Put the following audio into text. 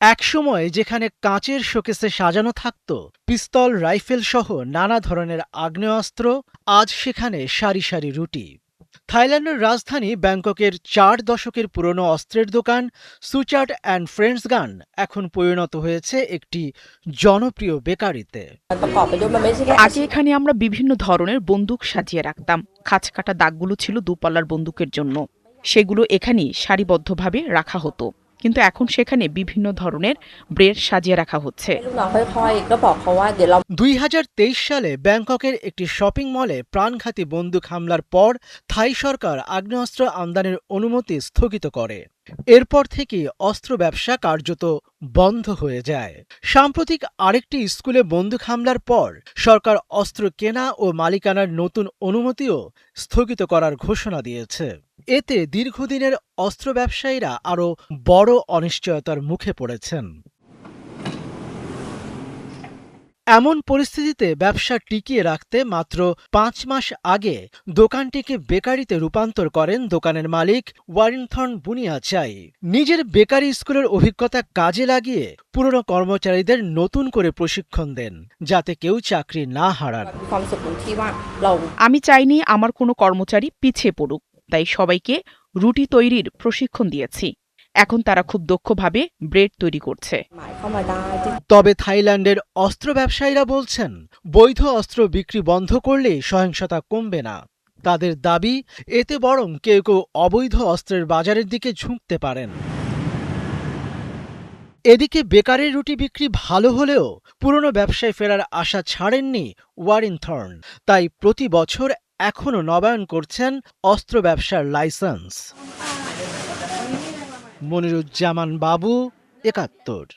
একসময় যেখানে কাচের শোকেসে সাজানো থাকত পিস্তল, রাইফেল সহ নানা ধরনের আগ্নেয়াস্ত্র, আজ সেখানে সারি সারি রুটি। থাইল্যান্ডের রাজধানী ব্যাংককের ৪ দশকের পুরনো অস্ত্রের দোকান সুচার্ট অ্যান্ড ফ্রেন্ডস গান এখন পরিণত হয়েছে একটি জনপ্রিয় বেকারিতে। আগে এখানে আমরা বিভিন্ন ধরনের বন্দুক সাজিয়ে রাখতাম। খাঁচ কাটা দাগগুলো ছিল দুপাল্লার বন্দুকের জন্য। সেগুলো এখানেই সারিবদ্ধভাবে রাখা হতো, কিন্তু এখন সেখানে বিভিন্ন ধরনের ব্রেড সাজিয়ে রাখা হচ্ছে। ২০২৩ সালে ব্যাংককের একটি শপিং মলে প্রাণঘাতী বন্দুক হামলার পর থাই সরকার আগ্নেয়াস্ত্র আমদানির অনুমতি স্থগিত করে। এরপর থেকে অস্ত্র ব্যবসা কার্যত বন্ধ হয়ে যায়। সাম্প্রতিক আরেকটি স্কুলে বন্দুক হামলার পর সরকার অস্ত্র কেনা ও মালিকানার নতুন অনুমতিও স্থগিত করার ঘোষণা দিয়েছে। এতে দীর্ঘদিনের অস্ত্র ব্যবসায়ীরা আরও বড় অনিশ্চয়তার মুখে পড়েছেন। এমন পরিস্থিতিতে ব্যবসা টিকিয়ে রাখতে মাত্র ৫ মাস আগে দোকানটিকে বেকারিতে রূপান্তর করেন দোকানের মালিক ওয়ারিনথন বুনিয়াচাই। নিজের বেকারি স্কুলের অভিজ্ঞতা কাজে লাগিয়ে পুরনো কর্মচারীদের নতুন করে প্রশিক্ষণ দেন, যাতে কেউ চাকরি না হারান। আমি চাইনি আমার কোনো কর্মচারী পিছিয়ে পড়ুক, তাই সবাইকে রুটি তৈরির প্রশিক্ষণ দিয়েছি। এখন তারা খুব দক্ষভাবে ব্রেড তৈরি করছে। তবে থাইল্যান্ডের অস্ত্র ব্যবসায়ীরা বলছেন, বৈধ অস্ত্র বিক্রি বন্ধ করলে সহিংসতা কমবে না। তাদের দাবি, এতে বরং কেউ কেউ অবৈধ অস্ত্রের বাজারের দিকে ঝুঁকতে পারেন। এদিকে বেকারের রুটি বিক্রি ভালো হলেও পুরনো ব্যবসায় ফেরার আশা ছাড়েননি ওয়ারিনথর্ন। তাই প্রতি বছর এখনও নবায়ন করছেন অস্ত্র ব্যবসার লাইসেন্স। মনিরুজ্জামান বাবু, ৭১।